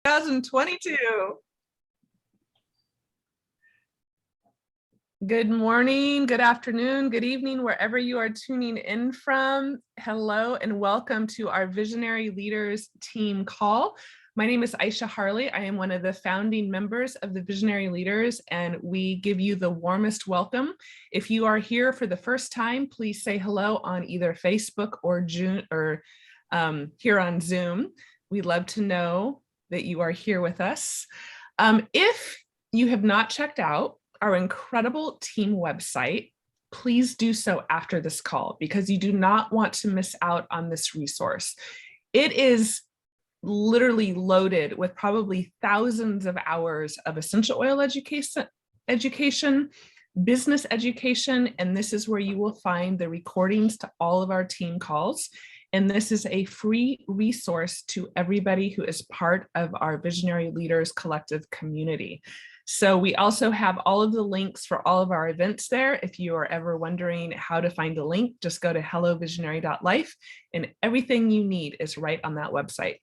2022. Good morning, good afternoon, good evening, wherever you are tuning in from. Hello and welcome to our Visionary Leaders Team Call. My name is Aisha Harley. I am one of the founding members of the Visionary Leaders, and we give you the warmest welcome. If you are here for the first time, please say hello on either Facebook or June or here on Zoom. We'd love to know that you are here with us. If you have not checked out our incredible team website, please do so after this call because you do not want to miss out on this resource. It is literally loaded with probably thousands of hours of essential oil education, business education, and this is where you will find the recordings to all of our team calls. And this is a free resource to everybody who is part of our Visionary Leaders Collective community. So we also have all of the links for all of our events there. If you are ever wondering how to find a link, just go to hellovisionary.life and everything you need is right on that website.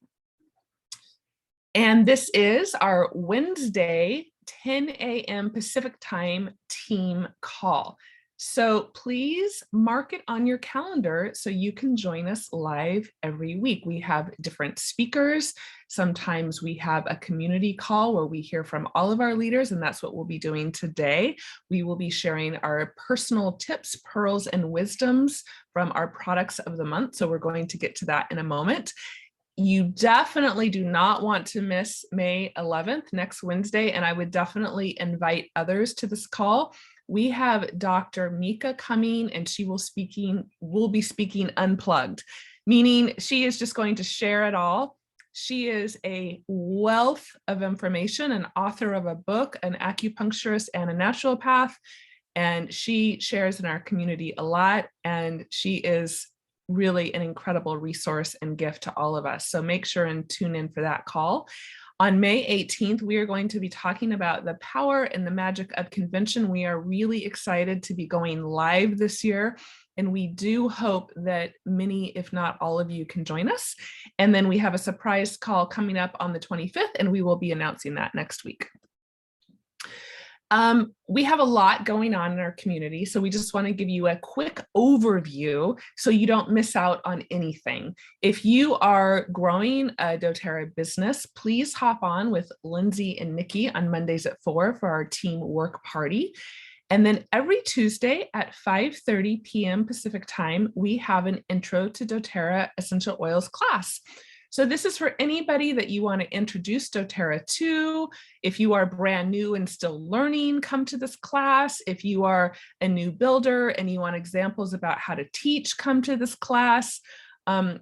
And this is our Wednesday, 10 a.m. Pacific time team call. So please mark it on your calendar so you can join us live every week. We have different speakers. Sometimes we have a community call where we hear from all of our leaders, and that's what we'll be doing today. We will be sharing our personal tips, pearls, and wisdoms from our products of the month. So we're going to get to that in a moment. You definitely do not want to miss May 11th, next Wednesday, and I would definitely invite others to this call. We have Dr. Mika coming, and she will be speaking unplugged, meaning she is just going to share it all. She is a wealth of information, an author of a book, an acupuncturist, and a naturopath, and she shares in our community a lot, and she is really an incredible resource and gift to all of us. So make sure and tune in for that call. On May 18th, we are going to be talking about the power and the magic of convention. We are really excited to be going live this year, and we do hope that many, if not all of you, can join us. And then we have a surprise call coming up on the 25th, and we will be announcing that next week. We have a lot going on in our community, so we just want to give you a quick overview so you don't miss out on anything. If you are growing a doTERRA business, please hop on with Lindsay and Nikki on Mondays at 4 for our team work party. And then every Tuesday at 5:30 p.m. Pacific time, we have an Intro to doTERRA Essential Oils class. So this is for anybody that you want to introduce doTERRA to. If you are brand new and still learning, come to this class. If you are a new builder and you want examples about how to teach, come to this class.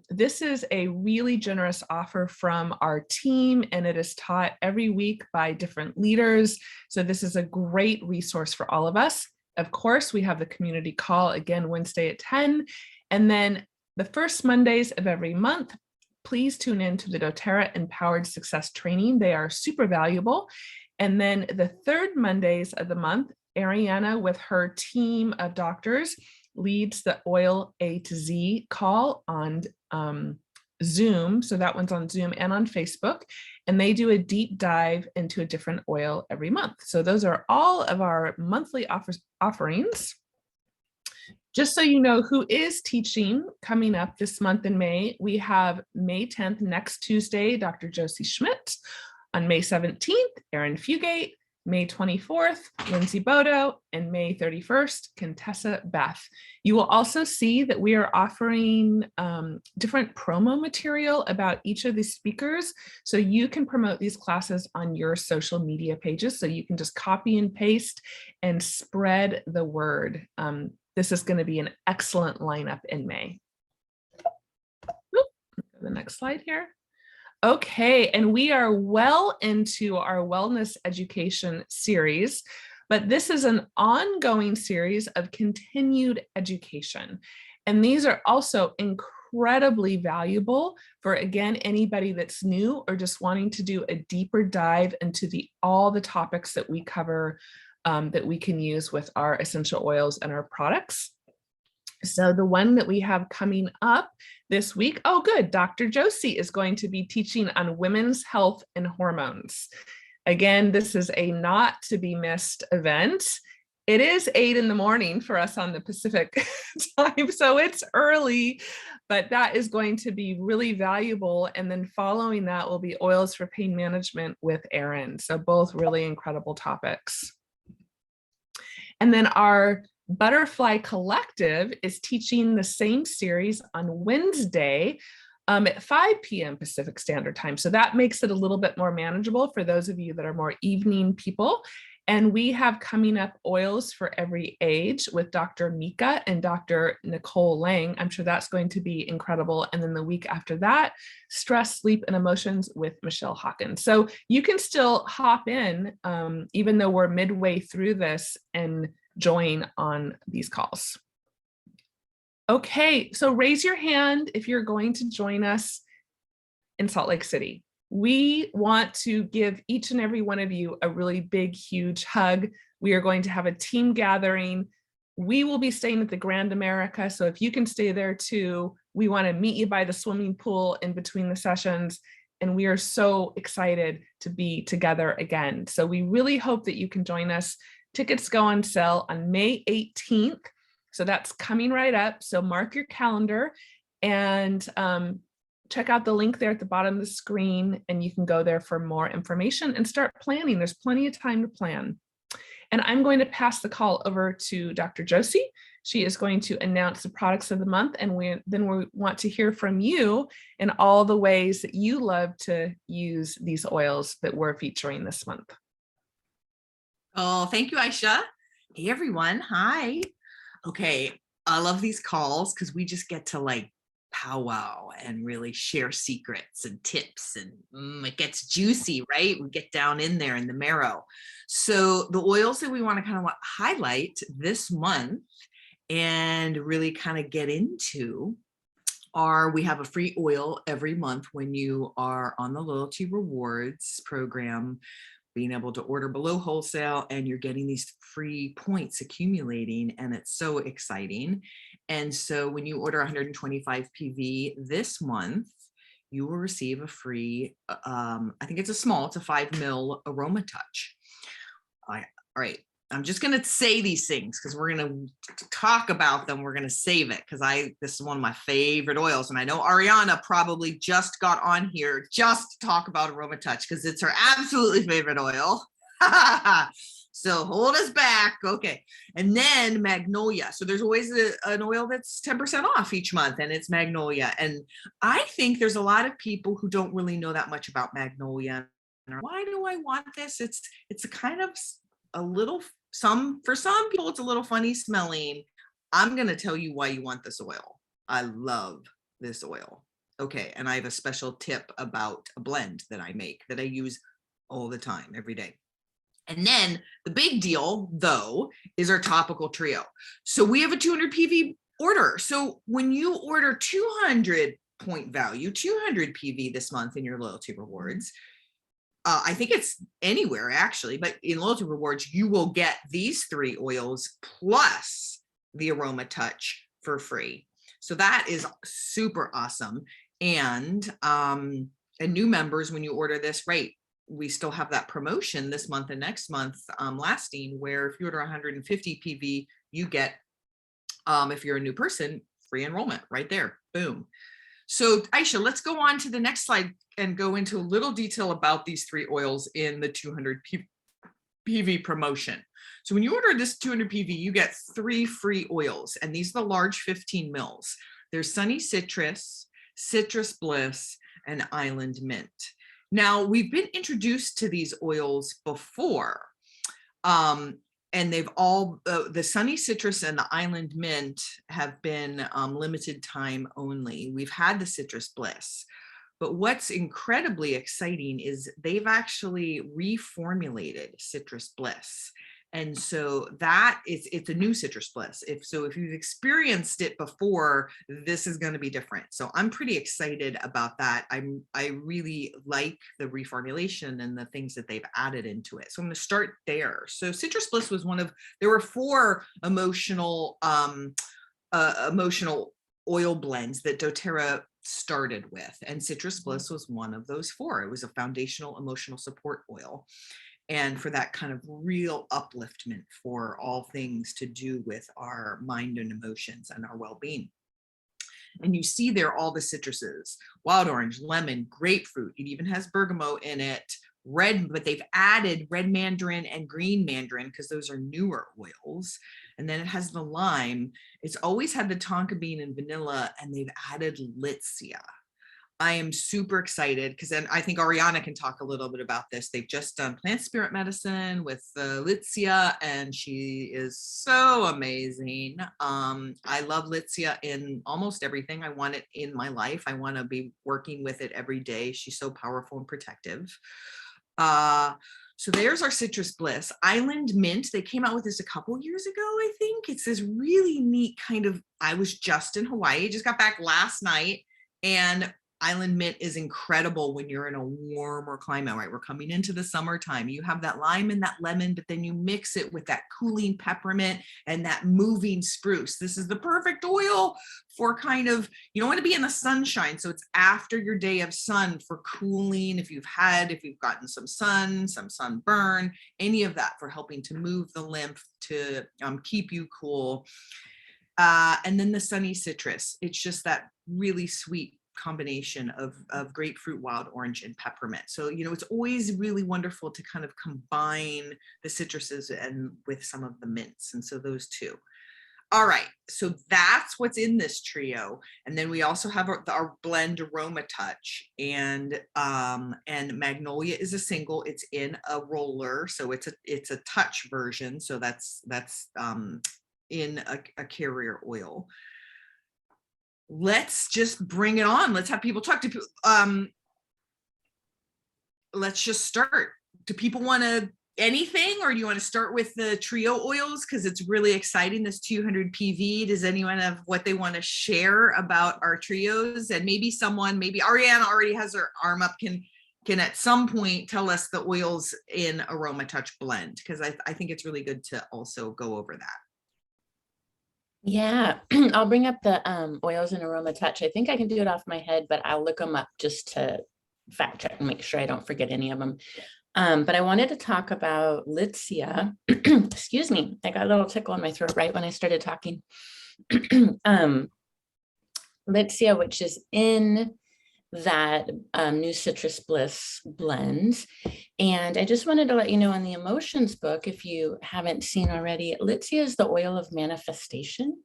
This is a really generous offer from our team, and it is taught every week by different leaders. So this is a great resource for all of us. Of course, we have the community call again Wednesday at 10. And then the first Mondays of every month, please tune in to the doTERRA Empowered Success Training. They are super valuable. And then the third Mondays of the month, Ariana with her team of doctors leads the Oil A to Z call on Zoom. So that one's on Zoom and on Facebook. And they do a deep dive into a different oil every month. So those are all of our monthly offerings. Just so you know who is teaching coming up this month in May, we have May 10th, next Tuesday, Dr. Josie Schmidt. On May 17th, Erin Fugate. May 24th, Lindsay Bodo, and May 31st, Contessa Beth. You will also see that we are offering different promo material about each of these speakers, so you can promote these classes on your social media pages, so you can just copy and paste and spread the word. This is going to be an excellent lineup in May. The next slide here. Okay, and we are well into our wellness education series, but this is an ongoing series of continued education. And these are also incredibly valuable for, again, anybody that's new or just wanting to do a deeper dive into all the topics that we cover that we can use with our essential oils and our products. So the one that we have coming up this week, oh good, Dr. Josie is going to be teaching on women's health and hormones. Again, this is a not to be missed event. It is 8 in the morning for us on the Pacific time, so it's early, but that is going to be really valuable. And then following that will be oils for pain management with Erin. So both really incredible topics. And then our Butterfly Collective is teaching the same series on Wednesday at 5 p.m. Pacific Standard Time. So that makes it a little bit more manageable for those of you that are more evening people. And we have coming up oils for every age with Dr. Mika and Dr. Nicole Lang. I'm sure that's going to be incredible. And then the week after that, stress, sleep, and emotions with Michelle Hawkins. So you can still hop in, even though we're midway through this, and join on these calls. Okay, so raise your hand if you're going to join us in Salt Lake City. We want to give each and every one of you a really big, huge hug. We are going to have a team gathering. We will be staying at the Grand America, so if you can stay there too, we want to meet you by the swimming pool in between the sessions, and we are so excited to be together again. So we really hope that you can join us. Tickets go on sale on May 18th, so that's coming right up. So mark your calendar and check out the link there at the bottom of the screen, and you can go there for more information and start planning. There's plenty of time to plan. And I'm going to pass the call over to Dr. Josie. She is going to announce the products of the month, and we want to hear from you in all the ways that you love to use these oils that we're featuring this month. Oh, thank you, Aisha. Hey, everyone. Hi. Okay, I love these calls because we just get to like powwow and really share secrets and tips, and it gets juicy, right? We get down in there in the marrow. So the oils that we want to kind of highlight this month and really kind of get into are, we have a free oil every month when you are on the loyalty rewards program, being able to order below wholesale, and you're getting these free points accumulating, and it's so exciting. And so when you order 125 PV this month, you will receive a free, I think it's a 5 ml aroma touch. All right, I'm just going to say these things because we're going to talk about them. We're going to save it because this is one of my favorite oils. And I know Ariana probably just got on here just to talk about Aroma Touch because it's her absolutely favorite oil. So hold us back. Okay. And then Magnolia. So there's always an oil that's 10% off each month, and it's Magnolia. And I think there's a lot of people who don't really know that much about Magnolia. Why do I want this? It's a kind of a little, for some people, it's a little funny smelling. I'm going to tell you why you want this oil. I love this oil. Okay. And I have a special tip about a blend that I make that I use all the time, every day. And then the big deal, though, is our topical trio. So we have a 200 PV order. So when you order 200 point value, 200 PV this month in your loyalty rewards, I think it's anywhere actually, but in loyalty rewards, you will get these 3 oils plus the Aroma Touch for free. So that is super awesome. And new members, when you order this, right, we still have that promotion this month and next month lasting, where if you order 150 PV, you get, if you're a new person, free enrollment right there. Boom. So Aisha, let's go on to the next slide and go into a little detail about these 3 oils in the 200 PV promotion. So when you order this 200 PV, you get 3 free oils, and these are the large 15 mils. There's Sunny Citrus, Citrus Bliss, and Island Mint. Now, we've been introduced to these oils before, and they've all, the Sunny Citrus and the Island Mint have been limited time only. We've had the Citrus Bliss, but what's incredibly exciting is they've actually reformulated Citrus Bliss. And so it's a new Citrus Bliss. If you've experienced it before, this is going to be different. So I'm pretty excited about that. I really like the reformulation and the things that they've added into it. So I'm going to start there. So Citrus Bliss was there were 4 emotional emotional oil blends that doTERRA started with, and Citrus Bliss was one of those 4. It was a foundational emotional support oil, and for that kind of real upliftment for all things to do with our mind and emotions and our well-being. And you see there all the citruses: wild orange, lemon, grapefruit. It even has bergamot in it, red, but they've added red mandarin and green mandarin because those are newer oils. And then it has the lime. It's always had the tonka bean and vanilla, and they've added Litsea. I am super excited because then I think Ariana can talk a little bit about this. They've just done plant spirit medicine with Litsea, and she is so amazing. I love Litsea in almost everything. I want it in my life. I want to be working with it every day. She's so powerful and protective. So there's our Citrus Bliss. Island Mint, they came out with this a couple years ago, I think. It's this really neat kind of, I was just in Hawaii, just got back last night, and Island Mint is incredible when you're in a warmer climate, right? We're coming into the summertime. You have that lime and that lemon, but then you mix it with that cooling peppermint and that moving spruce. This is the perfect oil for kind of, you don't want to be in the sunshine. So it's after your day of sun for cooling. If you've gotten some sun, some sunburn, any of that, for helping to move the lymph to keep you cool. And then the sunny citrus. It's just that really sweet combination of grapefruit, wild orange, and peppermint. So, it's always really wonderful to kind of combine the citruses and with some of the mints. And so those two. All right, so that's what's in this trio. And then we also have our blend Aroma Touch, and Magnolia is a single. It's in a roller, so it's a touch version. So that's in a carrier oil. Let's just bring it on. Let's have people talk to people. Let's just start. Do people want to anything, or do you want to start with the trio oils? Because it's really exciting, this 200 PV. Does anyone have what they want to share about our trios? And maybe Ariana already has her arm up, can at some point tell us the oils in Aroma Touch blend, because I think it's really good to also go over that. Yeah, I'll bring up the oils and Aroma Touch. I think I can do it off my head, but I'll look them up just to fact check and make sure I don't forget any of them. But I wanted to talk about Litsea. Excuse me, I got a little tickle in my throat right when I started talking. Litsea, which is in that new Citrus Bliss blend. And I just wanted to let you know, in the emotions book, if you haven't seen already, Litsea is the oil of manifestation.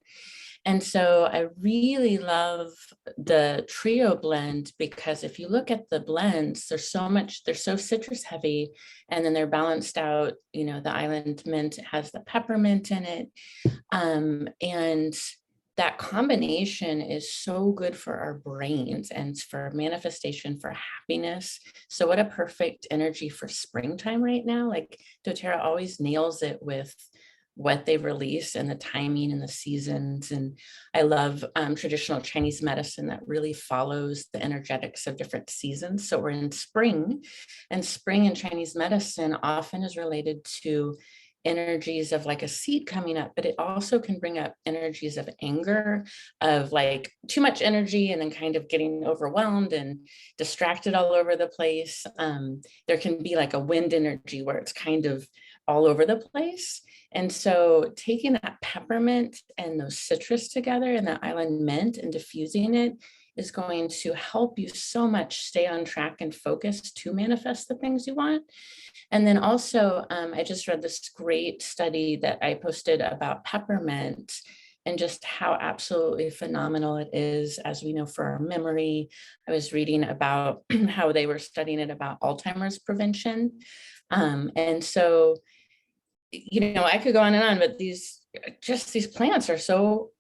And so I really love the trio blend, because if you look at the blends, they're so citrus heavy, and then they're balanced out. The Island Mint has the peppermint in it. And that combination is so good for our brains and for manifestation, for happiness. So what a perfect energy for springtime right now. Like doTERRA always nails it with what they release and the timing and the seasons. And I love traditional Chinese medicine that really follows the energetics of different seasons. So we're in spring, and spring in Chinese medicine often is related to energies of like a seed coming up, but it also can bring up energies of anger, of like too much energy and then kind of getting overwhelmed and distracted all over the place. There can be like a wind energy where it's kind of all over the place. And so taking that peppermint and those citrus together and that Island Mint and diffusing it is going to help you so much stay on track and focus to manifest the things you want. And then also, I just read this great study that I posted about peppermint and just how absolutely phenomenal it is, as we know, for our memory. I was reading about how they were studying it about Alzheimer's prevention. And so, I could go on and on, but these plants are so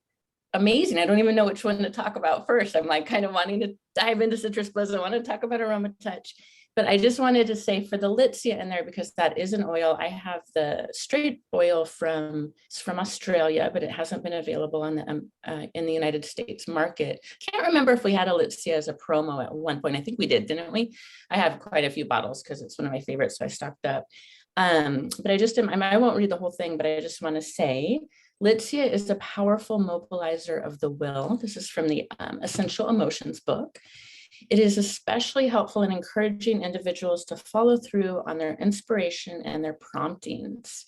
amazing. I don't even know which one to talk about first. I'm like kind of wanting to dive into Citrus Bliss. I want to talk about Aroma Touch, but I just wanted to say for the Litsea in there, because that is an oil. I have the straight oil from Australia, but it hasn't been available on the in the United States market. Can't remember if we had a Litsea as a promo at one point. I think we did, didn't we? I have quite a few bottles because it's one of my favorites, so I stocked up. But I won't read the whole thing, but I just want to say Litsia is a powerful mobilizer of the will. This is from the Essential Emotions book. It is especially helpful in encouraging individuals to follow through on their inspiration and their promptings.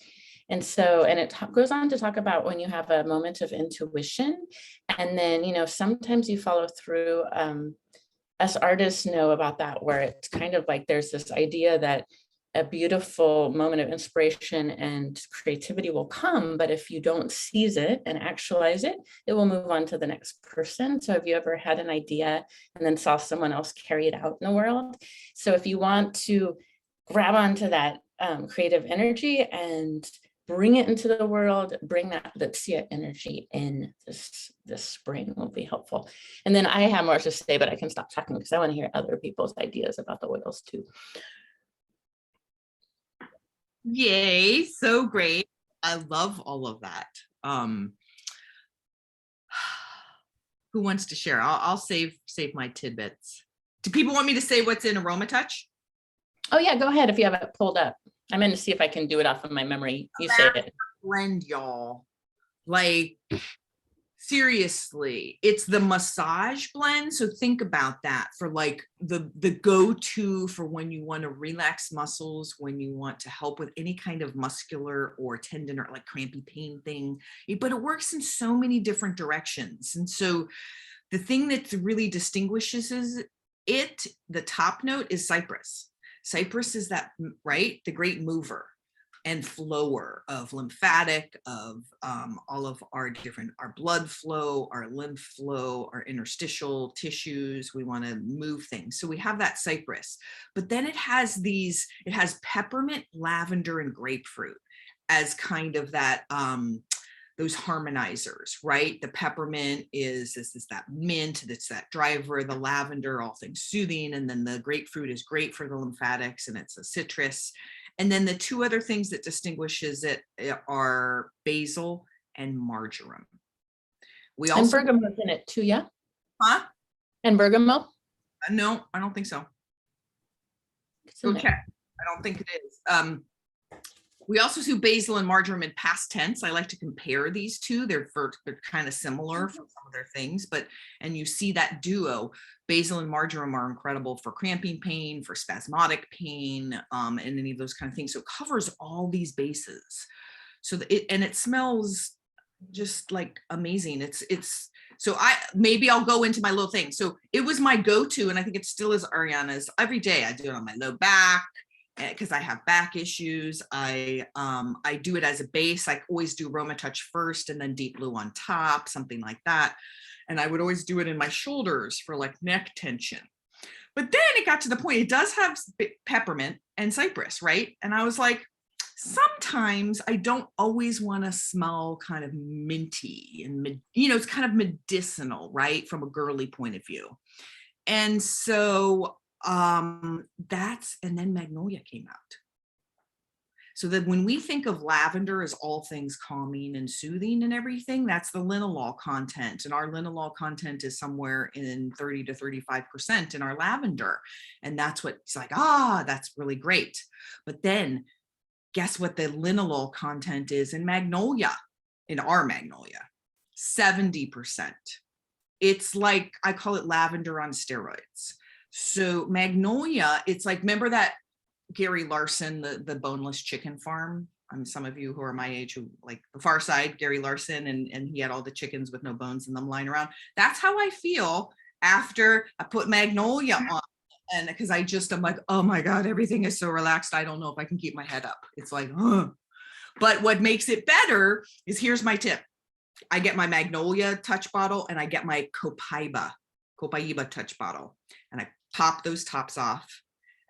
And so, and it goes on to talk about when you have a moment of intuition, and then, sometimes you follow through. Us artists know about that, where it's kind of like there's this idea that a beautiful moment of inspiration and creativity will come, but if you don't seize it and actualize it, it will move on to the next person. So have you ever had an idea and then saw someone else carry it out in the world? So if you want to grab onto that creative energy and bring it into the world, bring that Litsia energy in this spring will be helpful. And then I have more to say, but I can stop talking because I want to hear other people's ideas about the oils too. Yay, so great. I love all of that. Who wants to share? I'll save my tidbits. Do people want me to say what's in Aroma Touch? Oh yeah, go ahead if you have it pulled up. I'm going to see if I can do it off of my memory. You say it. Blend, y'all. Like, seriously, it's the massage blend. So think about that for like the go-to for when you want to relax muscles, when you want to help with any kind of muscular or tendon or like crampy pain thing. But it works in so many different directions. And so the thing that really distinguishes it, the top note is cypress. Cypress is that, right? The great mover and flower of lymphatic, of all of our blood flow, our lymph flow, our interstitial tissues. We want to move things. So we have that cypress, but then it has peppermint, lavender, and grapefruit as kind of that, those harmonizers, right? The peppermint is that mint, that's that driver, the lavender, all things soothing. And then the grapefruit is great for the lymphatics, and it's a citrus. And then the two other things that distinguishes it are basil and marjoram. We also and bergamo's in it too, yeah? Huh? And bergamot? No, I don't think so. Go check. I don't think it is. We also do basil and marjoram in past tense. I like to compare these two. They're kind of similar for some of their things, and you see that duo. Basil and marjoram are incredible for cramping pain, for spasmodic pain, and any of those kind of things. So it covers all these bases. So it smells just like amazing. So maybe I'll go into my little thing. So it was my go-to, and I think it still is Ariana's. Every day I do it on my low back, because I have back issues. I do it as a base. I always do Aroma Touch first and then Deep Blue on top, something like that. And I would always do it in my shoulders for like neck tension. But then it got to the point, it does have peppermint and cypress, right? And I was like, sometimes I don't always want to smell kind of minty and, it's kind of medicinal, right? From a girly point of view. And so and then magnolia came out. So that when we think of lavender as all things calming and soothing and everything, that's the linalool content. And our linalool content is somewhere in 30 to 35% in our lavender. And that's what it's like, that's really great. But then guess what the linalool content is in magnolia, in our magnolia? 70%. It's like, I call it lavender on steroids. So magnolia, it's like, remember that Gary Larson, the boneless chicken farm? Some of you who are my age who like The Far Side, Gary Larson, and he had all the chickens with no bones in them lying around. That's how I feel after I put magnolia on. And because I'm like, oh my God, everything is so relaxed. I don't know if I can keep my head up. It's like, But what makes it better is, here's my tip. I get my magnolia touch bottle and I get my copaiba touch bottle, and I pop those tops off,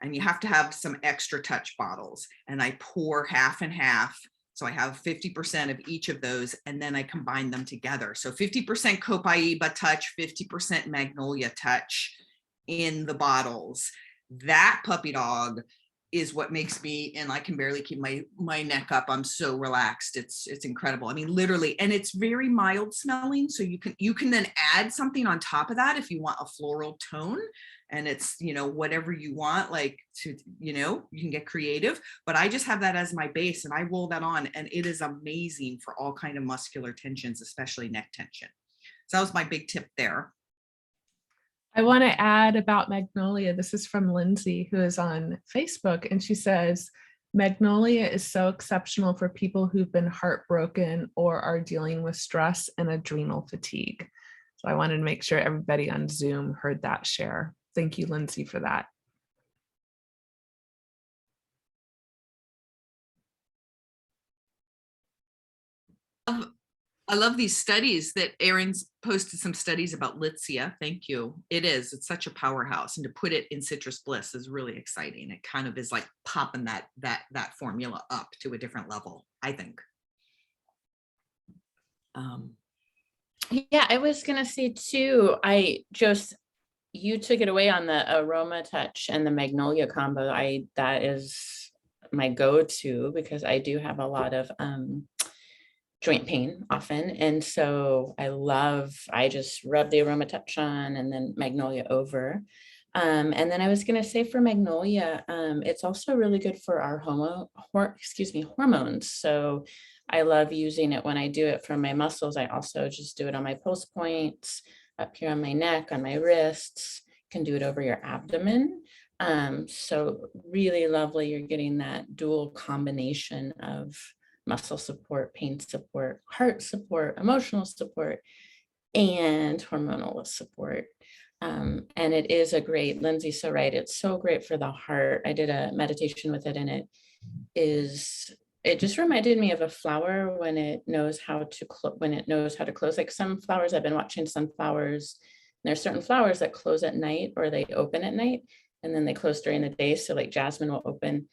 and you have to have some extra touch bottles, and I pour half and half. So I have 50% of each of those, and then I combine them together. So 50% copaiba touch, 50% magnolia touch in the bottles. That puppy dog is what makes me, and I can barely keep my neck up. I'm so relaxed. It's incredible. I mean, literally, and it's very mild smelling. So you can then add something on top of that if you want a floral tone, and it's, whatever you want, like to, you can get creative, but I just have that as my base and I roll that on, and it is amazing for all kind of muscular tensions, especially neck tension. So that was my big tip there. I want to add about Magnolia. This is from Lindsay, who is on Facebook, and she says, Magnolia is so exceptional for people who've been heartbroken or are dealing with stress and adrenal fatigue. So I wanted to make sure everybody on Zoom heard that share. Thank you, Lindsay, for that. I love these studies that Erin's posted, some studies about Litsea. Thank you. It's such a powerhouse, and to put it in Citrus Bliss is really exciting. It kind of is like popping that formula up to a different level, I think. Yeah, I was gonna say too, you took it away on the Aroma Touch and the Magnolia combo. That is my go-to because I do have a lot of joint pain often. And so I just rub the Aroma Touch on and then Magnolia over. And then I was going to say for Magnolia, it's also really good for our hormones. So I love using it when I do it for my muscles. I also just do it on my pulse points, up here on my neck, on my wrists, can do it over your abdomen. So really lovely. You're getting that dual combination of muscle support, pain support, heart support, emotional support, and hormonal support. And it is Lindsay's so right. It's so great for the heart. I did a meditation with it, and it just reminded me of a flower when it knows how to close. Like some flowers, I've been watching sunflowers, and there's certain flowers that close at night or they open at night and then they close during the day. So like jasmine will open,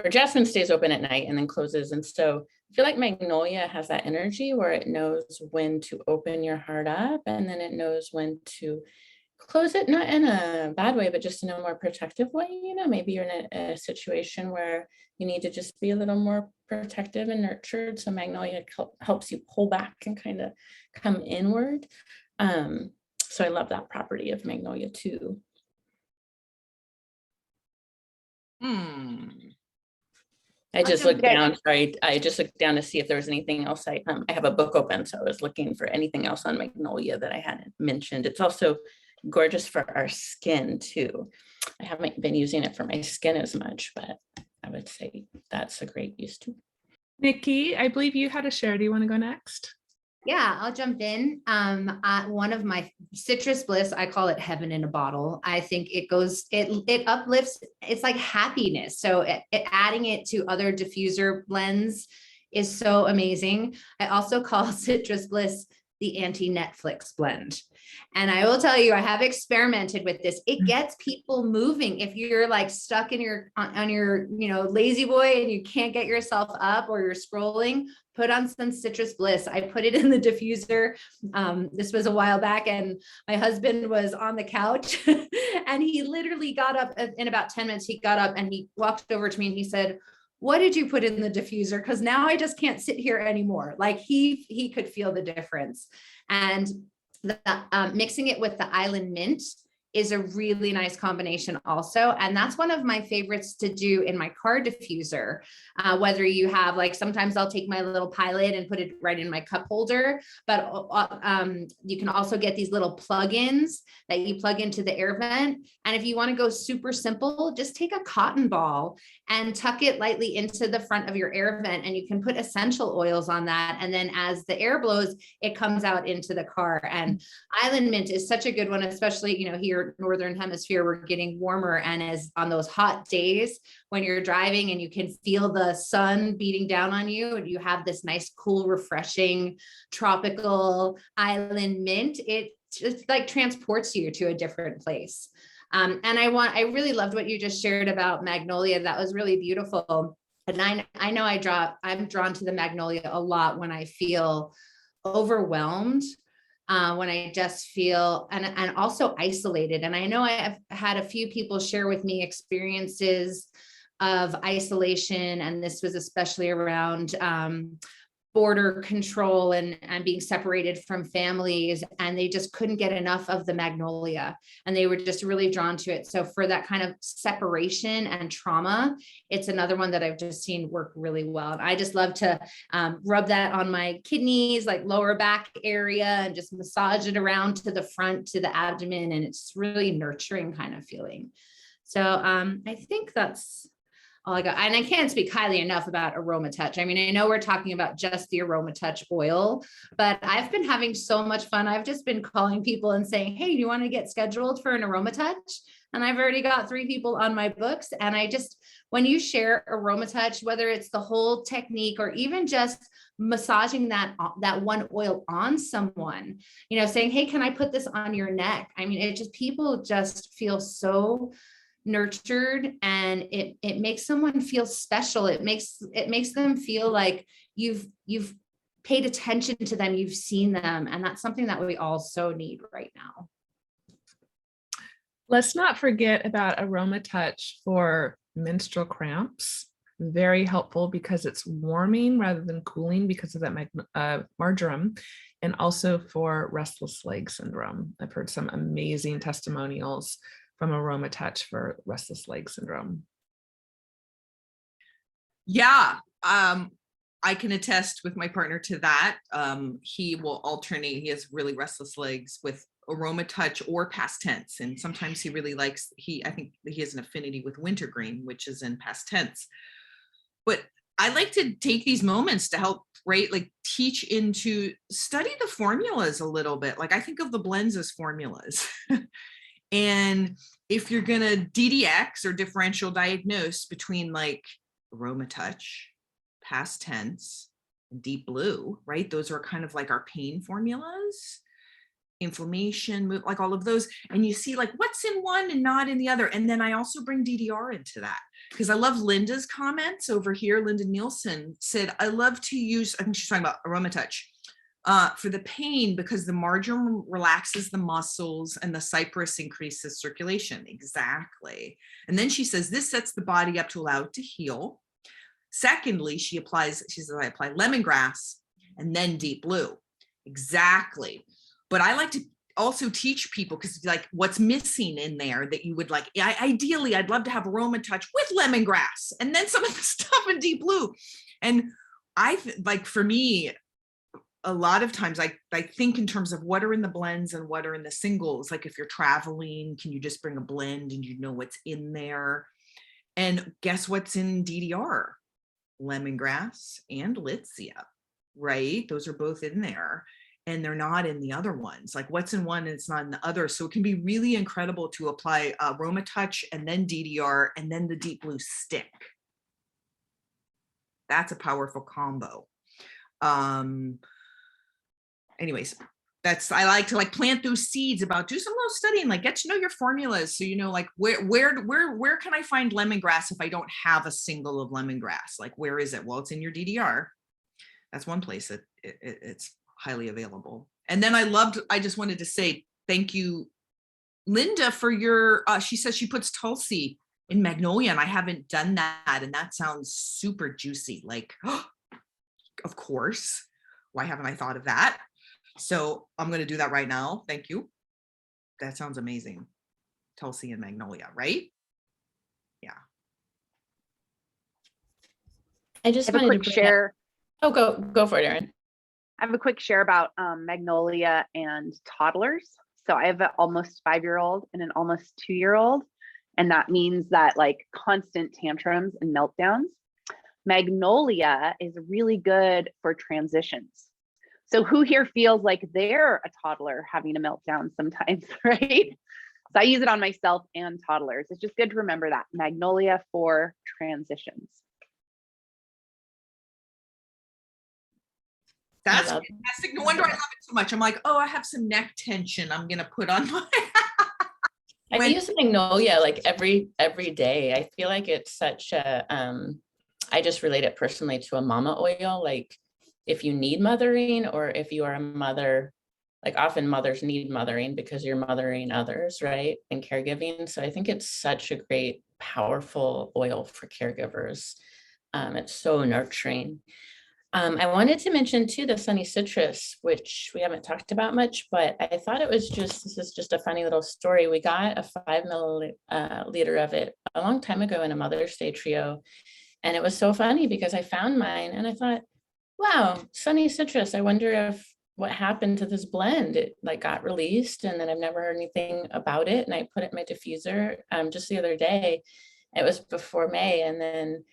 or jasmine stays open at night and then closes. And so I feel like Magnolia has that energy where it knows when to open your heart up, and then it knows when to close it, not in a bad way, but just in a more protective way. Maybe you're in a situation where you need to just be a little more protective and nurtured. So Magnolia helps you pull back and kind of come inward. So I love that property of Magnolia too. I just looked down. Sorry, I just looked down to see if there was anything else. I have a book open, so I was looking for anything else on Magnolia that I hadn't mentioned. It's also gorgeous for our skin too. I haven't been using it for my skin as much, but I would say that's a great use too. Nikki, I believe you had a share. Do you want to go next? Yeah, I'll jump in. One of my Citrus Bliss, I call it heaven in a bottle. I think it uplifts, it's like happiness. So adding it to other diffuser blends is so amazing. I also call Citrus Bliss the anti-Netflix blend. And I will tell you, I have experimented with this. It gets people moving. If you're like stuck in on your, lazy boy and you can't get yourself up or you're scrolling, put on some Citrus Bliss. I put it in the diffuser. This was a while back, and my husband was on the couch and he literally got up in about 10 minutes. He got up and he walked over to me and he said, "What did you put in the diffuser? Because now I just can't sit here anymore." Like he could feel the difference. And mixing it with the Island Mint is a really nice combination also. And that's one of my favorites to do in my car diffuser. Whether you have, like, sometimes I'll take my little Pilot and put it right in my cup holder, but you can also get these little plugins that you plug into the air vent. And if you want to go super simple, just take a cotton ball and tuck it lightly into the front of your air vent, and you can put essential oils on that. And then as the air blows, it comes out into the car. And Island Mint is such a good one, especially, here Northern Hemisphere, we're getting warmer, and as on those hot days when you're driving and you can feel the sun beating down on you, and you have this nice, cool, refreshing, tropical Island Mint, it just like transports you to a different place. And I really loved what you just shared about Magnolia. That was really beautiful. And I know I'm drawn to the Magnolia a lot when I feel overwhelmed. When I just feel and also isolated. And I know I have had a few people share with me experiences of isolation. And this was especially around border control and being separated from families, and they just couldn't get enough of the magnolia, and they were just really drawn to it. So for that kind of separation and trauma, it's another one that I've just seen work really well. And I just love to rub that on my kidneys, like lower back area, and just massage it around to the front, to the abdomen, and it's really nurturing kind of feeling. So I think that's all I got. And I can't speak highly enough about Aroma Touch. I mean, I know we're talking about just the Aroma Touch oil, but I've been having so much fun. I've just been calling people and saying, hey, do you want to get scheduled for an Aroma Touch? And I've already got 3 people on my books. And I just, when you share Aroma Touch, whether it's the whole technique or even just massaging that one oil on someone, you know, saying, hey, can I put this on your neck? I mean, it just, people just feel so nurtured, and it makes someone feel special. It makes them feel like you've paid attention to them, you've seen them, and that's something that we all so need right now. Let's not forget about Aroma Touch for menstrual cramps. Very helpful because it's warming rather than cooling because of that marjoram, and also for restless leg syndrome. I've heard some amazing testimonials from Aroma Touch for restless leg syndrome. Yeah, I can attest with my partner to that. He will alternate. He has really restless legs with Aroma Touch or past tense. And sometimes he really likes, I think he has an affinity with wintergreen, which is in past tense. But I like to take these moments to help, right? Like teach into, study the formulas a little bit. Like I think of the blends as formulas. And if you're going to DDX or differential diagnose between like Aroma Touch, past tense, and deep blue, right? Those are kind of like our pain formulas, inflammation, like all of those. And you see like what's in one and not in the other. And then I also bring DDR into that because I love Linda's comments over here. Linda Nielsen said, I love to use, I think she's talking about Aroma Touch. For the pain, because the marjoram relaxes the muscles and the cypress increases circulation. Exactly. And then she says, this sets the body up to allow it to heal. Secondly, she says, I apply lemongrass and then deep blue. Exactly. But I like to also teach people, because like what's missing in there that you would like, ideally, I'd love to have Aroma Touch with lemongrass and then some of the stuff in deep blue. And like for me, a lot of times I think in terms of what are in the blends and what are in the singles. Like if you're traveling, can you just bring a blend and you know what's in there? And guess what's in DDR? Lemongrass and Litsea, right? Those are both in there and they're not in the other ones. Like what's in one and it's not in the other. So it can be really incredible to apply Aroma Touch and then DDR and then the deep blue stick. That's a powerful combo. Anyways, I like to like plant those seeds about, do some little studying, like get to know your formulas. So, you know, like where can I find lemongrass if I don't have a single of lemongrass? Like, where is it? Well, it's in your DDR. That's one place that it's highly available. And then I just wanted to say, thank you, Linda, for your, she says she puts Tulsi in magnolia and I haven't done that. And that sounds super juicy. Like, oh, of course, why haven't I thought of that? So I'm going to do that right now. Thank you. That sounds amazing. Tulsi and magnolia, right? Yeah. I just have a wanted quick share. Oh, go for it, Erin. I have a quick share about magnolia and toddlers. So I have an almost 5-year-old and an almost 2-year-old. And that means that like constant tantrums and meltdowns. Magnolia is really good for transitions. So who here feels like they're a toddler having a meltdown sometimes, right? So I use it on myself and toddlers. It's just good to remember that. Magnolia for transitions. That's fantastic. No wonder I love it so much. I'm like, oh, I have some neck tension I'm going to put on my... I use magnolia like every day. I feel like it's such a, I just relate it personally to a mama oil. Like if you need mothering or if you are a mother, like often mothers need mothering because you're mothering others, right? And caregiving. So I think it's such a great powerful oil for caregivers. It's so nurturing. I wanted to mention too the sunny citrus, which we haven't talked about much, but I thought it was just, this is just a funny little story. We got a 5 milliliter of it a long time ago in a Mother's Day trio. And it was so funny because I found mine and I thought, wow, sunny citrus. I wonder if what happened to this blend. It like got released and then I've never heard anything about it. And I put it in my diffuser just the other day. It was before May, and then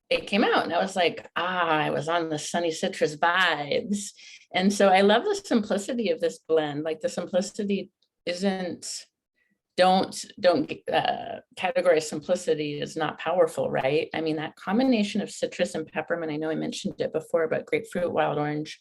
it came out and I was like, I was on the sunny citrus vibes. And so I love the simplicity of this blend. Like the simplicity isn't, don't categorize simplicity as not powerful, right? I mean, that combination of citrus and peppermint, I know I mentioned it before, but grapefruit, wild orange,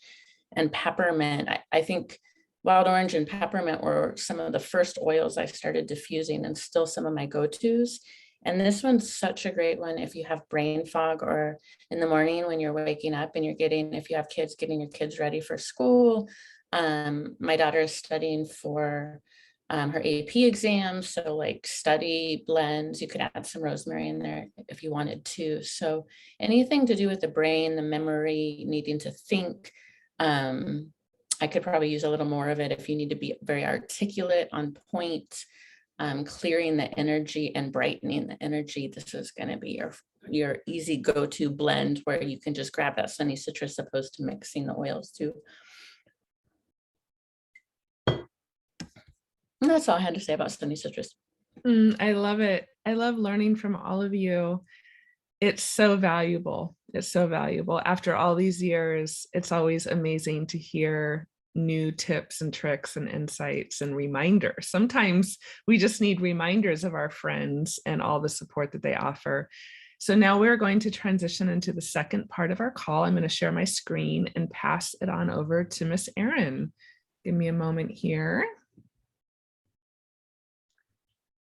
and peppermint, I think wild orange and peppermint were some of the first oils I started diffusing and still some of my go-tos. And this one's such a great one if you have brain fog or in the morning when you're waking up and you're getting, if you have kids, getting your kids ready for school. My daughter is studying for her AP exams. So like study blends, you could add some rosemary in there if you wanted to. So anything to do with the brain, the memory, needing to think. I could probably use a little more of it if you need to be very articulate, on point. Clearing the energy and brightening the energy. This is going to be your easy go-to blend where you can just grab that sunny citrus opposed to mixing the oils too. And that's all I had to say about sunny citrus. I love it. I love learning from all of you. It's so valuable. It's so valuable. After all these years, it's always amazing to hear new tips and tricks and insights and reminders. Sometimes we just need reminders of our friends and all the support that they offer. So now we're going to transition into the second part of our call. I'm going to share my screen and pass it on over to Miss Erin. Give me a moment here.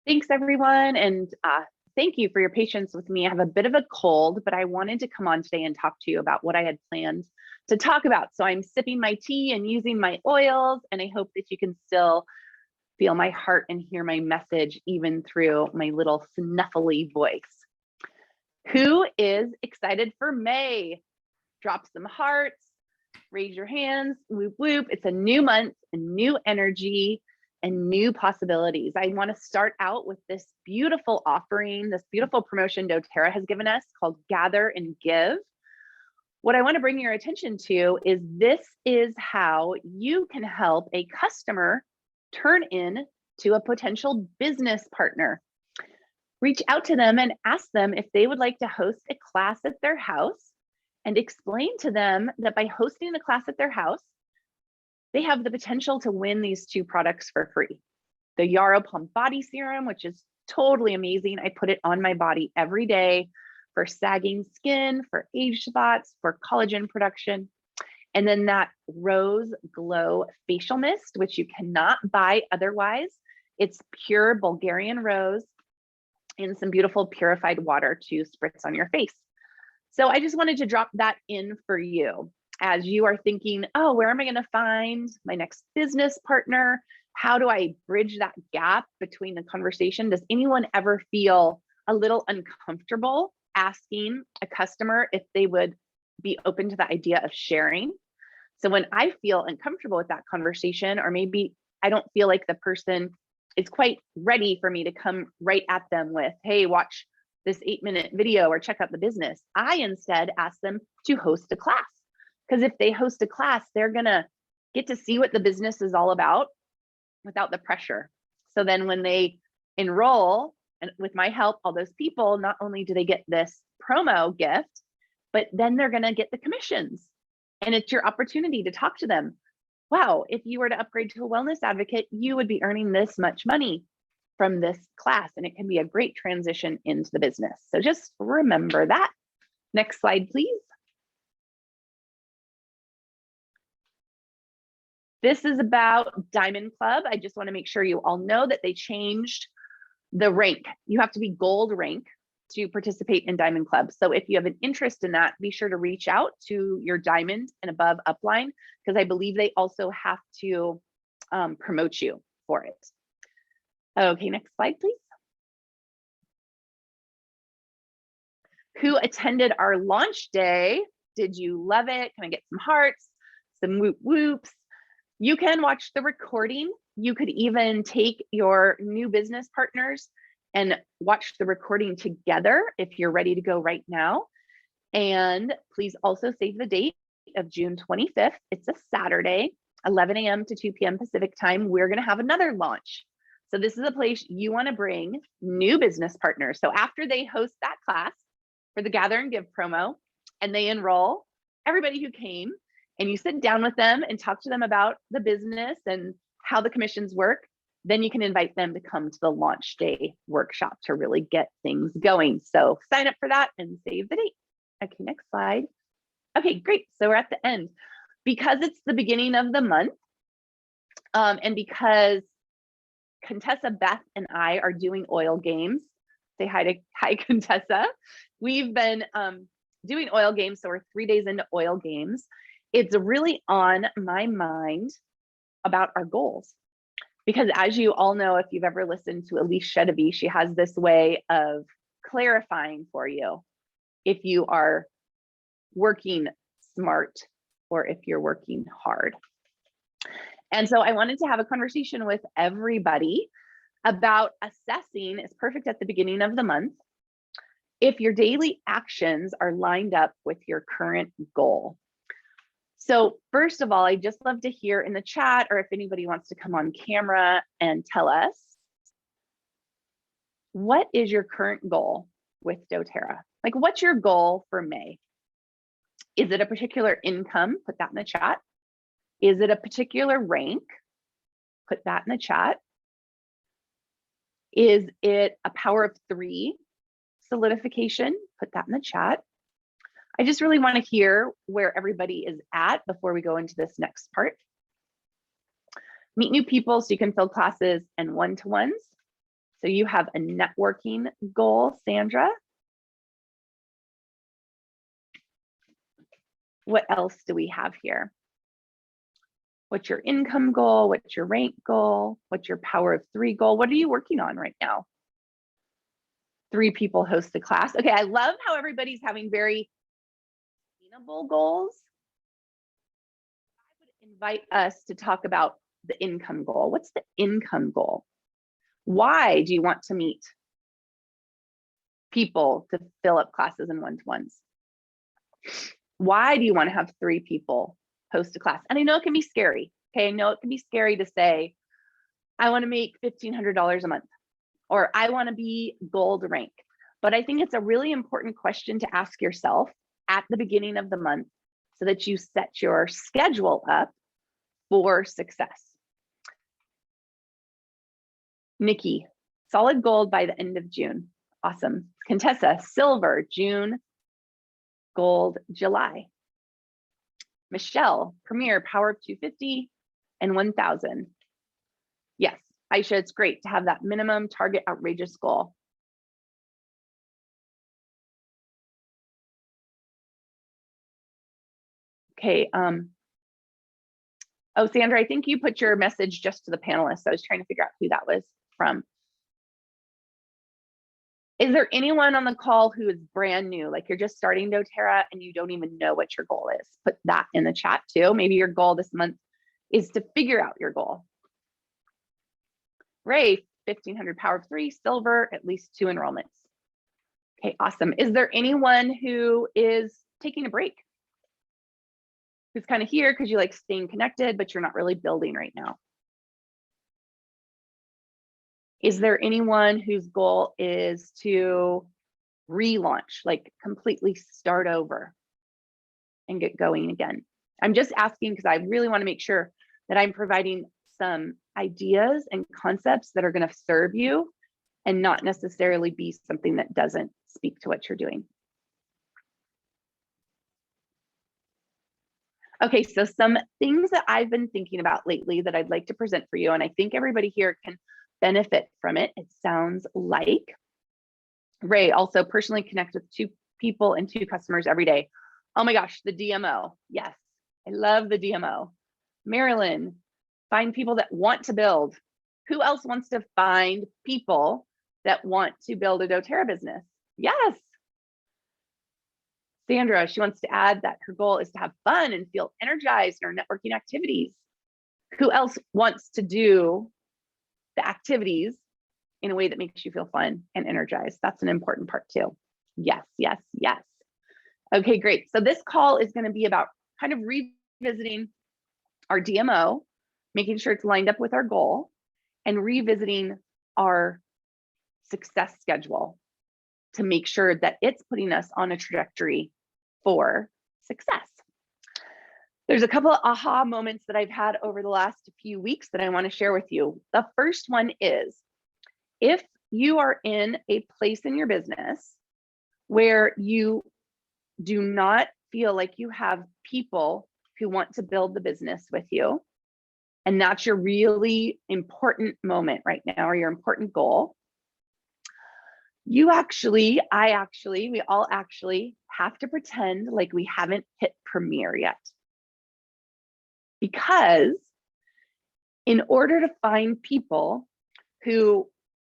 Thanks, everyone. And thank you for your patience with me. I have a bit of a cold, but I wanted to come on today and talk to you about what I had planned to talk about. So I'm sipping my tea and using my oils, and I hope that you can still feel my heart and hear my message even through my little snuffly voice. Who is excited for May? Drop some hearts, raise your hands, whoop, whoop. It's a new month, a new energy, and new possibilities. I want to start out with this beautiful offering, this beautiful promotion Doterra has given us called Gather and Give. What I want to bring your attention to is this is how you can help a customer turn in to a potential business partner. Reach out to them and ask them if they would like to host a class at their house, and explain to them that by hosting the class at their house, they have the potential to win these 2 products for free. The Yarrow Plum Body Serum, which is totally amazing. I put it on my body every day for sagging skin, for age spots, for collagen production. And then that Rose Glow Facial Mist, which you cannot buy otherwise. It's pure Bulgarian rose in some beautiful purified water to spritz on your face. So I just wanted to drop that in for you as you are thinking, oh, where am I going to find my next business partner? How do I bridge that gap between the conversation? Does anyone ever feel a little uncomfortable asking a customer if they would be open to the idea of sharing? So when I feel uncomfortable with that conversation, or maybe I don't feel like the person is quite ready for me to come right at them with, hey, watch this 8-minute video or check out the business, I instead ask them to host a class. Because if they host a class, they're gonna get to see what the business is all about without the pressure. So then when they enroll, and with my help, all those people, not only do they get this promo gift, but then they're gonna get the commissions. And it's your opportunity to talk to them. Wow, if you were to upgrade to a wellness advocate, you would be earning this much money from this class, and it can be a great transition into the business. So just remember that. Next slide, please. This is about Diamond Club. I just want to make sure you all know that they changed the rank. You have to be gold rank to participate in Diamond Club. So if you have an interest in that, be sure to reach out to your diamond and above upline, because I believe they also have to promote you for it. Okay, next slide, please. who attended our launch day. Did you love it? Can I get some hearts, some whoop whoops? You can watch the recording. You could even take your new business partners and watch the recording together if you're ready to go right now. And please also save the date of June 25th. It's a Saturday, 11 a.m. to 2 p.m. Pacific time. We're going to have another launch. So this is a place you want to bring new business partners. So after they host that class for the Gather and Give promo, and they enroll everybody who came, and you sit down with them and talk to them about the business and how the commissions work, then you can invite them to come to the launch day workshop to really get things going. So sign up for that and save the date. Okay, next slide. Okay, great. So we're at the end. Because it's the beginning of the month, and because Contessa, Beth, and I are doing oil games. Say hi, Contessa. We've been doing oil games, so we're 3 days into oil games. It's really on my mind about our goals. Because as you all know, if you've ever listened to Elise Chedevi, she has this way of clarifying for you if you are working smart or if you're working hard. And so I wanted to have a conversation with everybody about assessing, it's perfect at the beginning of the month, if your daily actions are lined up with your current goal. So first of all, I'd just love to hear in the chat, or if anybody wants to come on camera and tell us, what is your current goal with Doterra? Like, what's your goal for May? Is it a particular income? Put that in the chat. Is it a particular rank? Put that in the chat. Is it a power of 3 solidification? Put that in the chat. I just really want to hear where everybody is at before we go into this next part. Meet new people so you can fill classes and one-to-ones. So you have a networking goal, Sandra. What else do we have here? What's your income goal? What's your rank goal? What's your power of 3 goal? What are you working on right now? 3 people host the class. Okay, I love how everybody's having very attainable goals. I would invite us to talk about the income goal. What's the income goal? Why do you want to meet people to fill up classes and one-to-ones? Why do you want to have 3 people host a class? And I know it can be scary. Okay, I know it can be scary to say, I want to make $1,500 a month, or I want to be gold rank. But I think it's a really important question to ask yourself at the beginning of the month so that you set your schedule up for success. Nikki, solid gold by the end of June. Awesome. Contessa, silver, June, gold, July. Michelle, premier, power of 250 and 1,000. Yes, Aisha, it's great to have that minimum target outrageous goal. Okay. Oh, Sandra, I think you put your message just to the panelists. I was trying to figure out who that was from. Is there anyone on the call who is brand new? Like you're just starting doTERRA and you don't even know what your goal is? Put that in the chat too. Maybe your goal this month is to figure out your goal. Ray, 1,500 power of 3, silver, at least 2 enrollments. Okay, awesome. Is there anyone who is taking a break? Who's kind of here because you like staying connected, but you're not really building right now? Is there anyone whose goal is to relaunch, like completely start over and get going again? I'm just asking because I really want to make sure that I'm providing some ideas and concepts that are going to serve you and not necessarily be something that doesn't speak to what you're doing. Okay, so some things that I've been thinking about lately that I'd like to present for you, and I think everybody here can benefit from it. It sounds like Ray also personally connect with 2 people and 2 customers every day. Oh my gosh, the DMO. Yes, I love the DMO. Marilyn, find people that want to build. Who else wants to find people that want to build a doTERRA business? Yes. Sandra, she wants to add that her goal is to have fun and feel energized in our networking activities. Who else wants to do the activities in a way that makes you feel fun and energized? That's an important part too. Yes, yes, yes. Okay, great. So this call is going to be about kind of revisiting our DMO, making sure it's lined up with our goal, and revisiting our success schedule to make sure that it's putting us on a trajectory for success. There's a couple of aha moments that I've had over the last few weeks that I want to share with you. The first one is, if you are in a place in your business where you do not feel like you have people who want to build the business with you, and that's your really important moment right now, or your important goal, we all actually have to pretend like we haven't hit premiere yet. Because in order to find people who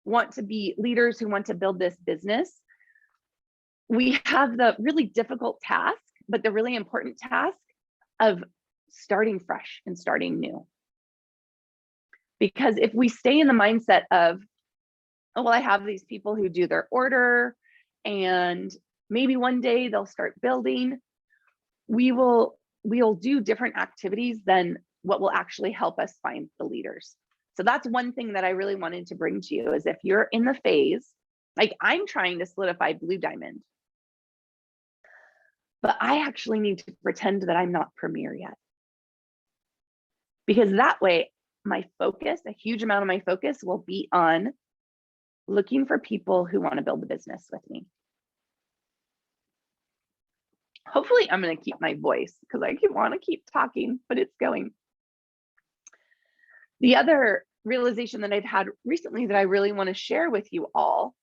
want to be leaders, who want to build this business, we have the really difficult task, but the really important task of starting fresh and starting new. Because if we stay in the mindset of, oh, well, I have these people who do their order and maybe one day they'll start building, we'll do different activities than what will actually help us find the leaders. So that's one thing that I really wanted to bring to you, is if you're in the phase, like I'm trying to solidify Blue Diamond, but I actually need to pretend that I'm not Premier yet. Because that way, my focus, a huge amount of my focus will be on looking for people who want to build the business with me. Hopefully I'm going to keep my voice because I want to keep talking, but it's going. The other realization that I've had recently that I really want to share with you all,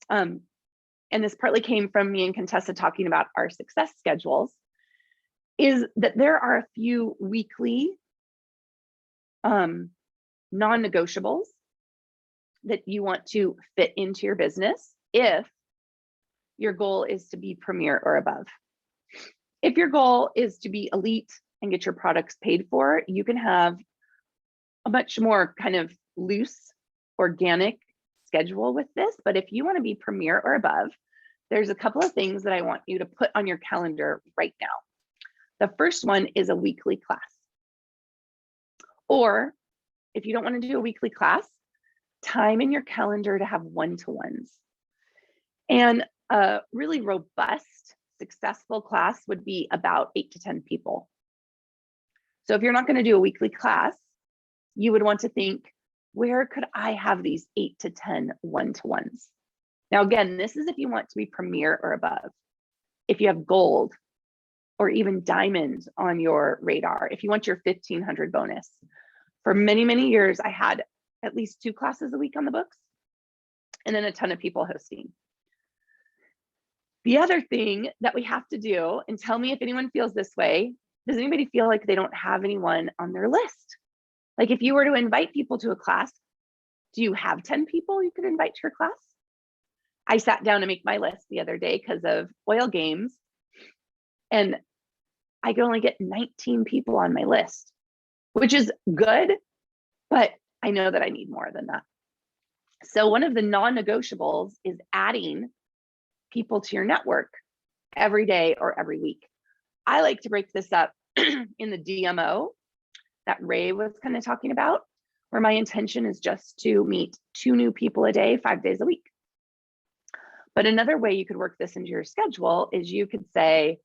and this partly came from me and Contessa talking about our success schedules, is that there are a few weekly non-negotiables that you want to fit into your business if your goal is to be premier or above. If your goal is to be elite and get your products paid for, you can have a much more kind of loose, organic schedule with this. But if you want to be premier or above, there's a couple of things that I want you to put on your calendar right now. The first one is a weekly class. Or if you don't want to do a weekly class, time in your calendar to have one-to-ones. And a really robust, successful class would be about 8 to 10 people. So if you're not going to do a weekly class, you would want to think, where could I have these 8 to 10 one-to-ones? Now, again, this is if you want to be premier or above. If you have gold or even diamond on your radar, if you want your 1,500 bonus. For many, many years, I had at least 2 classes a week on the books and then a ton of people hosting. The other thing that we have to do, and tell me if anyone feels this way, does anybody feel like they don't have anyone on their list? Like if you were to invite people to a class, do you have 10 people you could invite to your class? I sat down to make my list the other day because of oil games, and I could only get 19 people on my list, which is good, but I know that I need more than that. So one of the non-negotiables is adding people to your network every day or every week. I like to break this up in the DMO that Ray was kind of talking about, where my intention is just to meet 2 new people a day, 5 days a week. But another way you could work this into your schedule is you could say,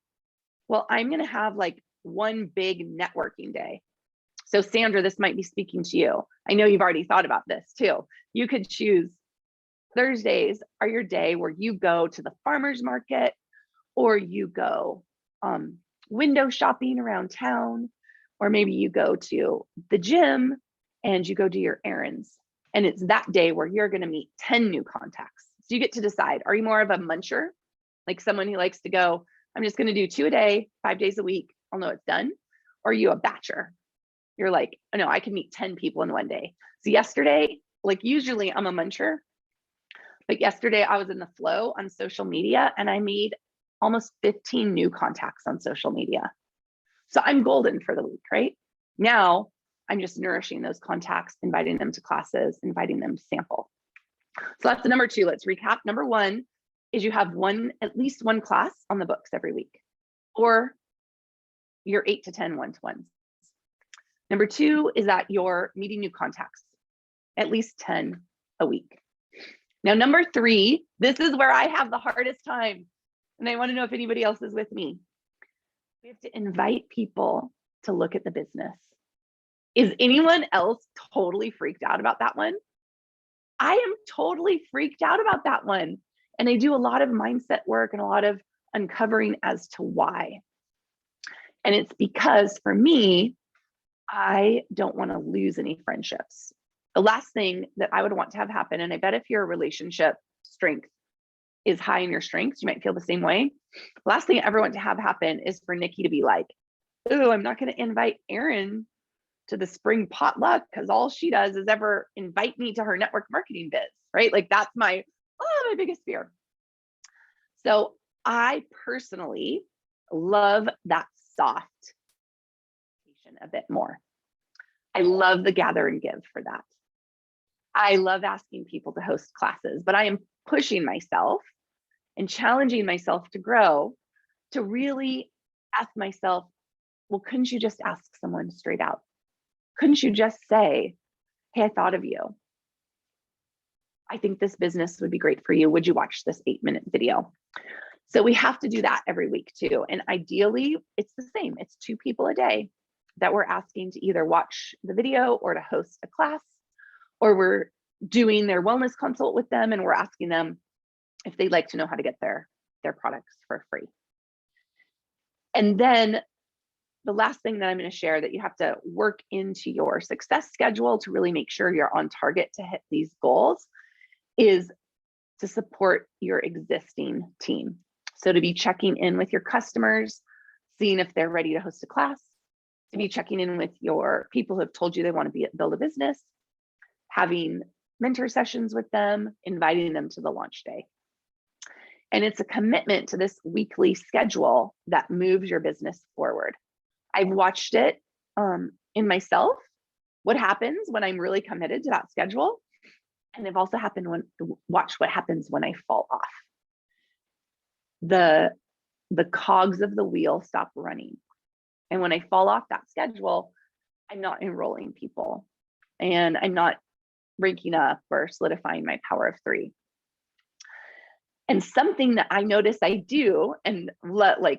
well, I'm going to have like one big networking day. So Sandra, this might be speaking to you. I know you've already thought about this too. You could choose Thursdays are your day where you go to the farmer's market, or you go window shopping around town, or maybe you go to the gym and you go do your errands. And it's that day where you're going to meet 10 new contacts. So you get to decide, are you more of a muncher? Like someone who likes to go, I'm just going to do 2 a day, 5 days a week. I'll know it's done. Or are you a batcher? You're like, oh no, I can meet 10 people in one day. So yesterday, like usually I'm a muncher, but yesterday I was in the flow on social media and I made almost 15 new contacts on social media. So I'm golden for the week, right? Now I'm just nourishing those contacts, inviting them to classes, inviting them to sample. So that's the number 2. Let's recap. Number 1 is you have at least one class on the books every week, or your 8 to 10 one-to-ones. Number 2 is that you're meeting new contacts, at least 10 a week. Now, number 3, this is where I have the hardest time. And I want to know if anybody else is with me. We have to invite people to look at the business. Is anyone else totally freaked out about that one? I am totally freaked out about that one. And I do a lot of mindset work and a lot of uncovering as to why. And it's because for me, I don't want to lose any friendships. The last thing that I would want to have happen, and I bet if your relationship strength is high in your strengths, you might feel the same way. The last thing I ever want to have happen is for Nikki to be like, oh, I'm not going to invite Erin to the spring potluck because all she does is ever invite me to her network marketing biz, right? Like that's my biggest fear. So I personally love that soft a bit more. I love the gather and give for that. I love asking people to host classes, but I am pushing myself and challenging myself to grow, to really ask myself, well, couldn't you just ask someone straight out? Couldn't you just say, hey, I thought of you. I think this business would be great for you. Would you watch this 8-minute video? So we have to do that every week too. And ideally, it's the same. It's 2 people a day that we're asking to either watch the video or to host a class, or we're doing their wellness consult with them and we're asking them if they'd like to know how to get their products for free. And then the last thing that I'm going to share that you have to work into your success schedule to really make sure you're on target to hit these goals is to support your existing team. So to be checking in with your customers, seeing if they're ready to host a class, to be checking in with your people who have told you they want to build a business, having mentor sessions with them, inviting them to the launch day. And it's a commitment to this weekly schedule that moves your business forward. I've watched it in myself, what happens when I'm really committed to that schedule. And I've also watched what happens when I fall off. The cogs of the wheel stop running. And when I fall off that schedule, I'm not enrolling people and I'm not ranking up or solidifying my power of 3. And something that I notice I do, and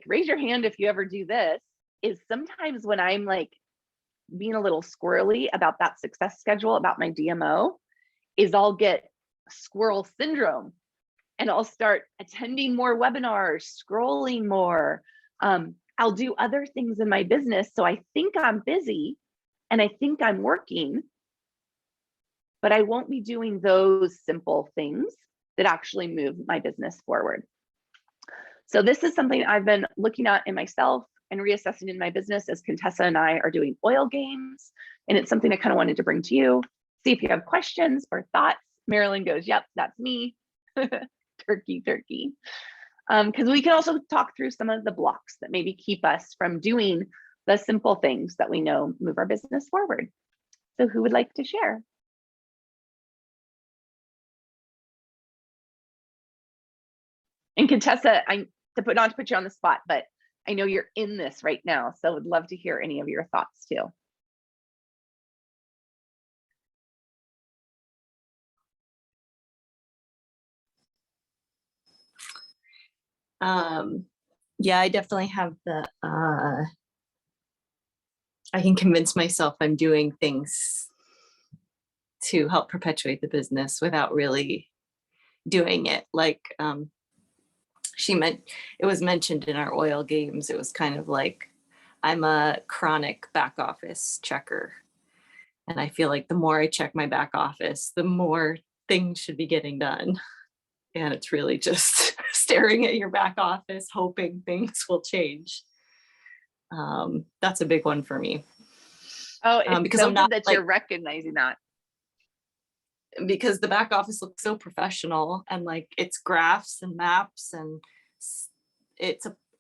raise your hand if you ever do this, is sometimes when I'm like being a little squirrely about that success schedule, about my DMO, is I'll get squirrel syndrome and I'll start attending more webinars, scrolling more. I'll do other things in my business. So I think I'm busy and I think I'm working, but I won't be doing those simple things that actually move my business forward. So this is something I've been looking at in myself and reassessing in my business as Contessa and I are doing oil games. And it's something I kind of wanted to bring to you. See if you have questions or thoughts. Marilyn goes, yep, that's me. Turkey. Because we can also talk through some of the blocks that maybe keep us from doing the simple things that we know move our business forward. So who would like to share? And Contessa, not to put you on the spot, but I know you're in this right now, so would love to hear any of your thoughts too. Yeah, I definitely have I can convince myself I'm doing things to help perpetuate the business without really doing it. Like it was mentioned in our oil games, it was kind of like I'm a chronic back office checker. And I feel like the more I check my back office, the more things should be getting done. And it's really just staring at your back office, hoping things will change. That's a big one for me. Oh, it's because so I'm not good that you're recognizing that. Because the back office looks so professional and like it's graphs and maps and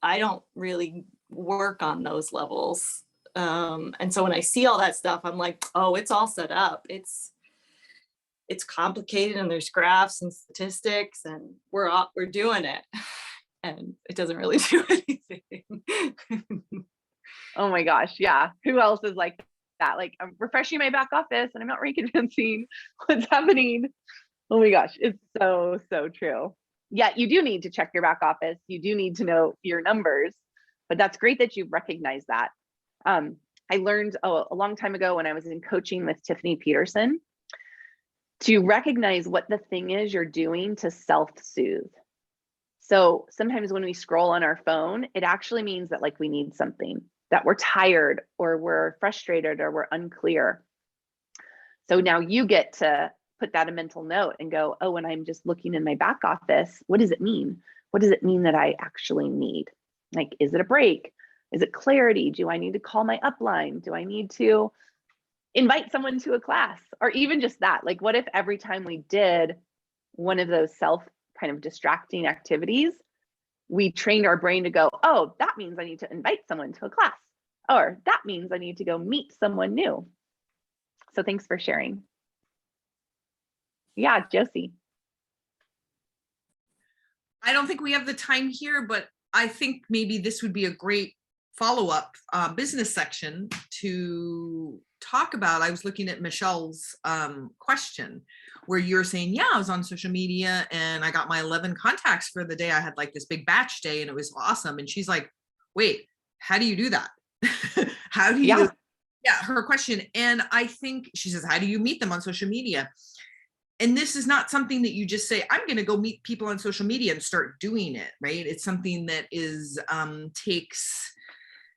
I don't really work on those levels. And so when I see all that stuff, I'm like, oh, it's all set up. It's complicated, and there's graphs and statistics, and we're doing it. And it doesn't really do anything. Oh my gosh. Yeah. Who else is like that? Like, I'm refreshing my back office and I'm not reconvincing what's happening. Oh my gosh. It's so, so true. Yeah, you do need to check your back office. You do need to know your numbers, but that's great that you recognize that. I learned a long time ago when I was in coaching with Tiffany Peterson to recognize what the thing is you're doing to self-soothe. So sometimes when we scroll on our phone, it actually means that like we need something, that we're tired or we're frustrated or we're unclear. So now you get to put that a mental note and go, oh, when I'm just looking in my back office, what does it mean? What does it mean that I actually need? Like, is it a break? Is it clarity? Do I need to call my upline? Do I need to invite someone to a class? Or even just that, like, what if every time we did one of those self kind of distracting activities, we trained our brain to go, oh, that means I need to invite someone to a class, or that means I need to go meet someone new. So thanks for sharing. Yeah, Josie. I don't think we have the time here, but I think maybe this would be a great follow-up business section to talk about. I was looking at Michelle's question where you're saying, yeah, I was on social media and I got my 11 contacts for the day. I had like this big batch day and it was awesome. And she's like, wait, how do you do that? How do you, her question. And I think she says, how do you meet them on social media? And this is not something that you just say, I'm going to go meet people on social media and start doing it, right? It's something that is takes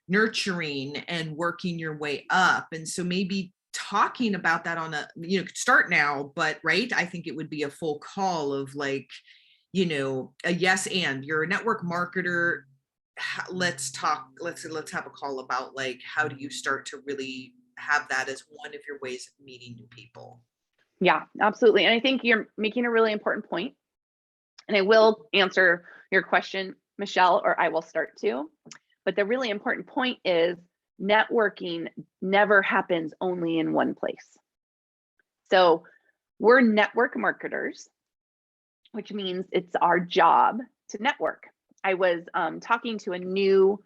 nurturing and working your way up. And so maybe talking about that on a, start now, but right, I think it would be a full call of like, a yes, and you're a network marketer. Let's talk, let's have a call about like, how do you start to really have that as one of your ways of meeting new people? Yeah, absolutely. And I think you're making a really important point. And I will answer your question, Michelle, or I will start too. But the really important point is networking never happens only in one place. So we're network marketers, which means it's our job to network. I was talking to a new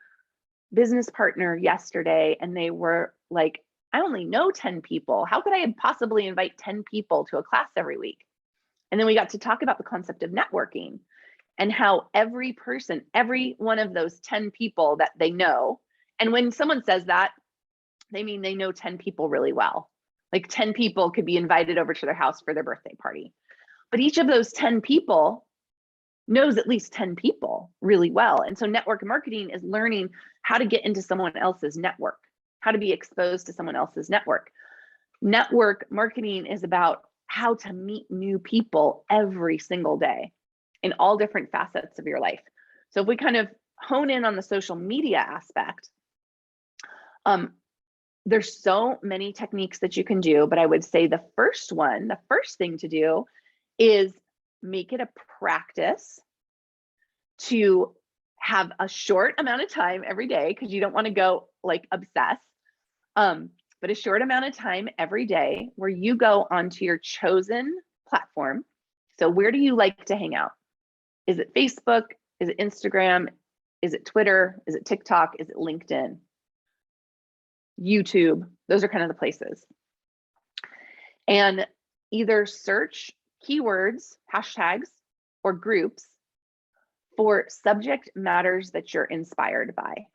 business partner yesterday, and they were like, I only know 10 people. How could I possibly invite 10 people to a class every week? And then we got to talk about the concept of networking and how every person, every one of those 10 people that they know, and when someone says that, they mean they know 10 people really well. Like 10 people could be invited over to their house for their birthday party. But each of those 10 people knows at least 10 people really well. And so network marketing is learning how to get into someone else's network, how to be exposed to someone else's network. Network marketing is about how to meet new people every single day in all different facets of your life. So if we kind of hone in on the social media aspect, there's so many techniques that you can do, but I would say the first thing to do is make it a practice to have a short amount of time every day, because you don't want to go like obsess, but a short amount of time every day where you go onto your chosen platform. So where do you like to hang out? Is it Facebook? Is it Instagram? Is it Twitter? Is it TikTok? Is it LinkedIn? YouTube? Those are kind of the places. And either search keywords, hashtags, or groups for subject matters that you're inspired by.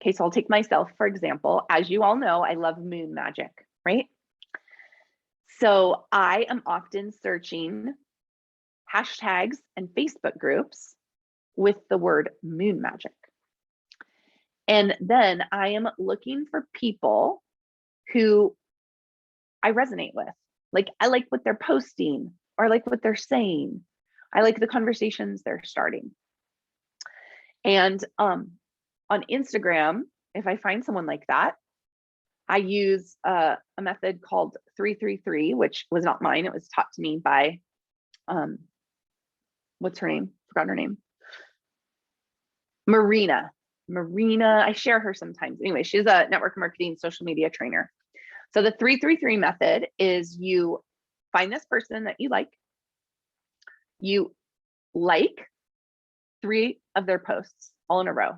Okay, so I'll take myself, for example. As you all know, I love moon magic, right? So I am often searching hashtags and Facebook groups with the word moon magic. And then I am looking for people who I resonate with. Like, I like what they're posting, or I like what they're saying. I like the conversations they're starting. And on Instagram, if I find someone like that, I use a method called 333, which was not mine. It was taught to me by, what's her name? Forgot her name. Marina. I share her sometimes. Anyway, she's a network marketing social media trainer. So the 3-3-3 method is you find this person that you like 3 of their posts all in a row.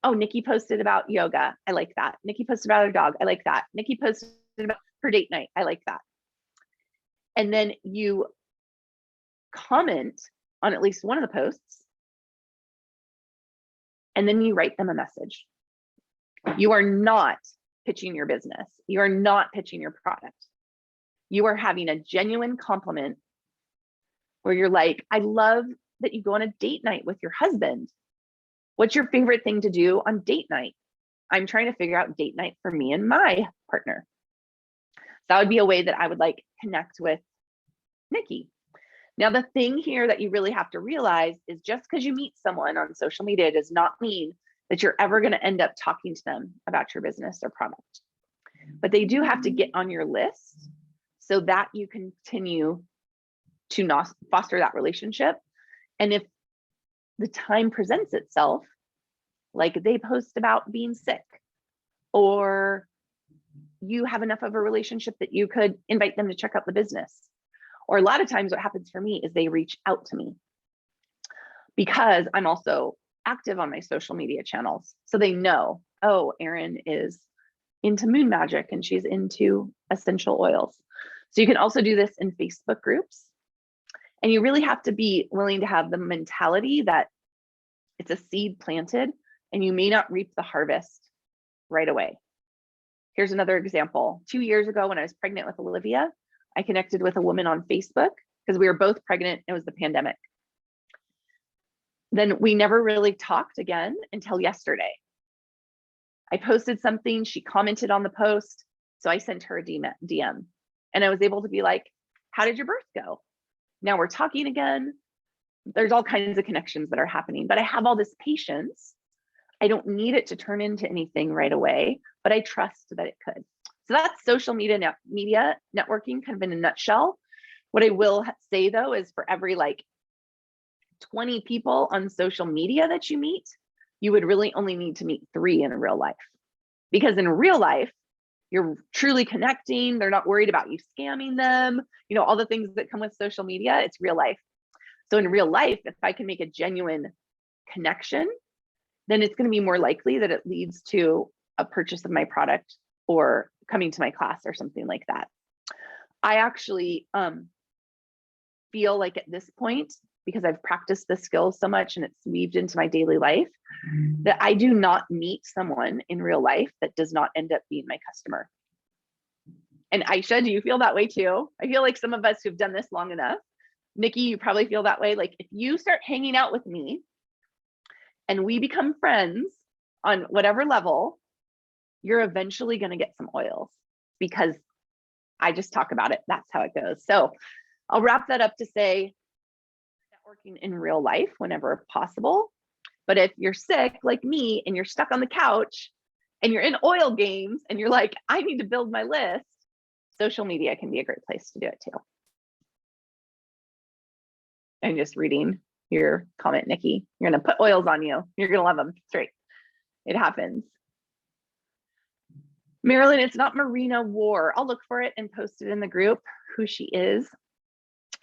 Oh, Nikki posted about yoga. I like that. Nikki posted about her dog. I like that. Nikki posted about her date night. I like that. And then you comment on at least one of the posts. And then you write them a message. You are not pitching your business. You are not pitching your product. You are having a genuine compliment where you're like, I love that you go on a date night with your husband. What's your favorite thing to do on date night? I'm trying to figure out date night for me and my partner. That would be a way that I would like connect with Nikki. Now, the thing here that you really have to realize is just because you meet someone on social media does not mean that you're ever going to end up talking to them about your business or product. But they do have to get on your list so that you continue to not foster that relationship. And if the time presents itself, like they post about being sick, or you have enough of a relationship that you could invite them to check out the business. Or a lot of times what happens for me is they reach out to me because I'm also active on my social media channels. So they know, oh, Erin is into moon magic and she's into essential oils. So you can also do this in Facebook groups. And you really have to be willing to have the mentality that it's a seed planted and you may not reap the harvest right away. Here's another example. 2 years ago, when I was pregnant with Olivia, I connected with a woman on Facebook because we were both pregnant. It was the pandemic. Then we never really talked again until yesterday. I posted something, she commented on the post. So I sent her a DM and I was able to be like, how did your birth go? Now we're talking again. There's all kinds of connections that are happening, but I have all this patience. I don't need it to turn into anything right away, but I trust that it could. So that's social media networking kind of in a nutshell. What I will say though, is for every like 20 people on social media that you meet, you would really only need to meet 3 in real life. Because in real life, you're truly connecting. They're not worried about you scamming them. You know, all the things that come with social media, it's real life. So in real life, if I can make a genuine connection, then it's going to be more likely that it leads to a purchase of my product or coming to my class or something like that. I actually feel like at this point, because I've practiced the skills so much and it's weaved into my daily life, that I do not meet someone in real life that does not end up being my customer. And Aisha, do you feel that way too? I feel like some of us who've done this long enough, Nikki, you probably feel that way. Like if you start hanging out with me and we become friends on whatever level, you're eventually going to get some oils because I just talk about it. That's how it goes. So I'll wrap that up to say networking in real life whenever possible. But if you're sick like me and you're stuck on the couch and you're in oil games and you're like, I need to build my list, social media can be a great place to do it too. I'm just reading your comment, Nikki. You're going to put oils on you. You're going to love them straight. It happens. Marilyn, it's not Marina War. I'll look for it and post it in the group, who she is.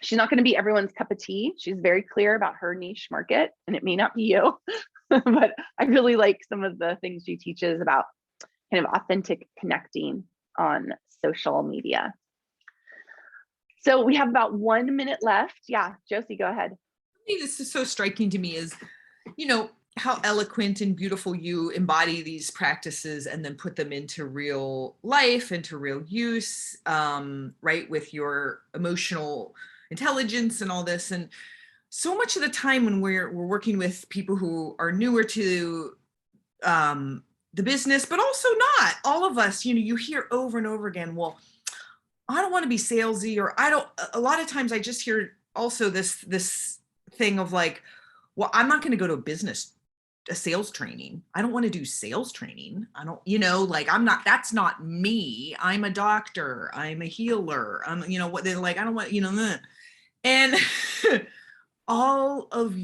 She's not going to be everyone's cup of tea. She's very clear about her niche market, and it may not be you, but I really like some of the things she teaches about kind of authentic connecting on social media. So we have about 1 minute left. Yeah, Josie, go ahead. This is so striking to me is, you know, how eloquent and beautiful you embody these practices and then put them into real life, into real use, right, with your emotional intelligence and all this. And so much of the time when we're working with people who are newer to the business, but also not, all of us, you know, you hear over and over again, well, I don't want to be salesy, or a lot of times I just hear also this thing of like, well, I'm not going to go to a sales training. I don't want to do sales training. I don't, you know, like that's not me. I'm a doctor. I'm a healer. I'm, you know, what they're like, I don't want, you know, and all of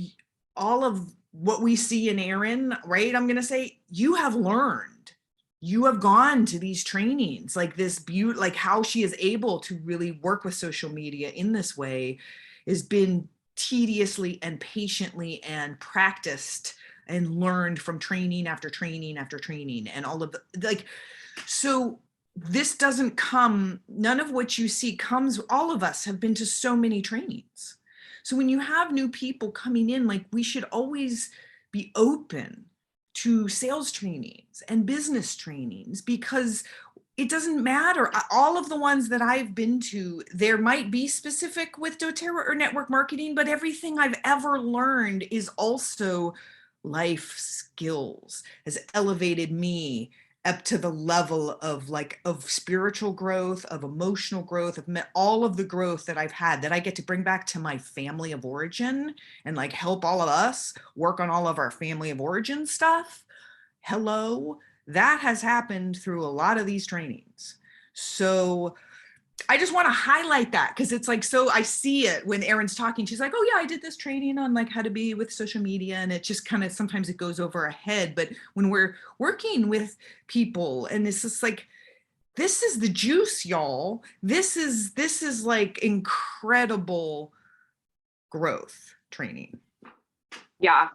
what we see in Erin, right? I'm going to say, you have learned, you have gone to these trainings, like this beauty, like how she is able to really work with social media in this way has been tediously and patiently and practiced and learned from training after training after training and all of the, like, so this doesn't come, none of what you see comes, all of us have been to so many trainings. So when you have new people coming in, like, we should always be open to sales trainings and business trainings, because it doesn't matter. All of the ones that I've been to, there might be specific with doTERRA or network marketing, but everything I've ever learned is also life skills, has elevated me up to the level of like of spiritual growth, of emotional growth, of all of the growth that I've had that I get to bring back to my family of origin and like help all of us work on all of our family of origin stuff. Hello, that has happened through a lot of these trainings. So I just want to highlight that because it's like, so I see it when Erin's talking, she's like, oh yeah, I did this training on like how to be with social media. And it just kind of, sometimes it goes over our head. But when we're working with people and it's just like, this is the juice, y'all. This is like incredible growth training. Yeah,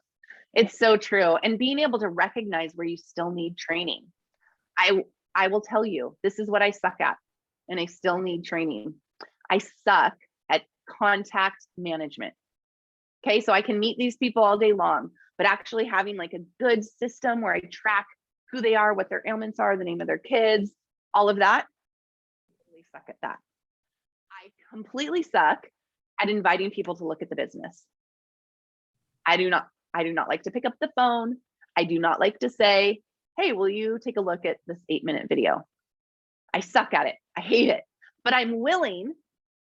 it's so true. And being able to recognize where you still need training. I will tell you, this is what I suck at, and I still need training. I suck at contact management. Okay, so I can meet these people all day long, but actually having like a good system where I track who they are, what their ailments are, the name of their kids, all of that, I really suck at that. I completely suck at inviting people to look at the business. I do not like to pick up the phone. I do not like to say, hey, will you take a look at this 8-minute video? I suck at it. I hate it, but I'm willing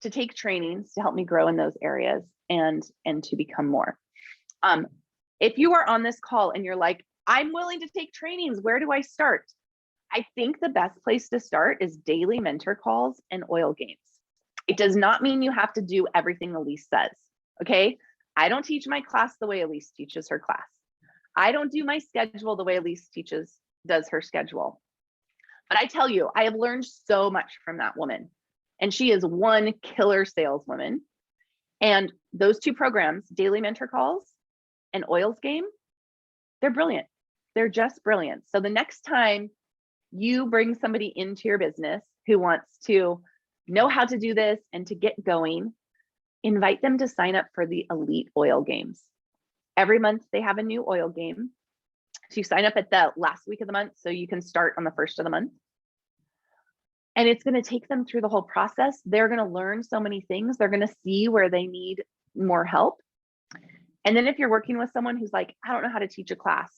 to take trainings to help me grow in those areas and to become more. If you are on this call and you're like, I'm willing to take trainings, where do I start? I think the best place to start is daily mentor calls and oil games. It does not mean you have to do everything Elise says, okay? I don't teach my class the way Elise teaches her class. I don't do my schedule the way Elise does her schedule. But I tell you, I have learned so much from that woman. And she is one killer saleswoman. And those two programs, daily mentor calls and oils game, they're brilliant. They're just brilliant. So the next time you bring somebody into your business who wants to know how to do this and to get going, invite them to sign up for the Elite Oil Games. Every month they have a new oil game. So you sign up at the last week of the month so you can start on the first of the month. And it's going to take them through the whole process. They're going to learn so many things. They're going to see where they need more help. And then if you're working with someone who's like, I don't know how to teach a class,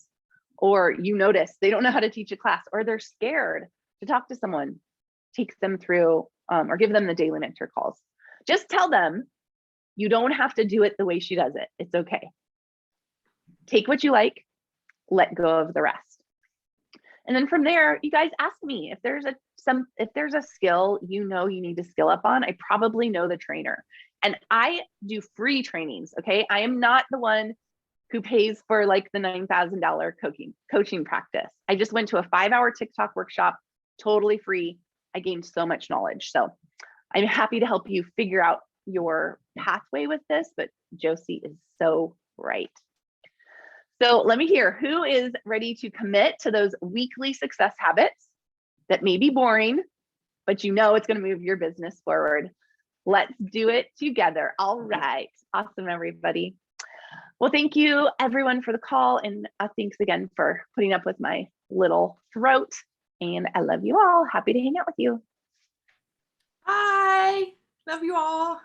or you notice they don't know how to teach a class, or they're scared to talk to someone, take them through or give them the daily mentor calls. Just tell them you don't have to do it the way she does it. It's okay. Take what you like, let go of the rest. And then from there, you guys ask me if there's a skill you need to skill up on. I probably know the trainer. And I do free trainings, okay? I am not the one who pays for like the $9,000 coaching practice. I just went to a 5-hour TikTok workshop, totally free. I gained so much knowledge. So I'm happy to help you figure out your pathway with this, but Josie is so right. So let me hear, who is ready to commit to those weekly success habits that may be boring, but you know it's going to move your business forward. Let's do it together. All right. Awesome, everybody. Well, thank you everyone for the call. And thanks again for putting up with my little throat. And I love you all. Happy to hang out with you. Bye. Love you all.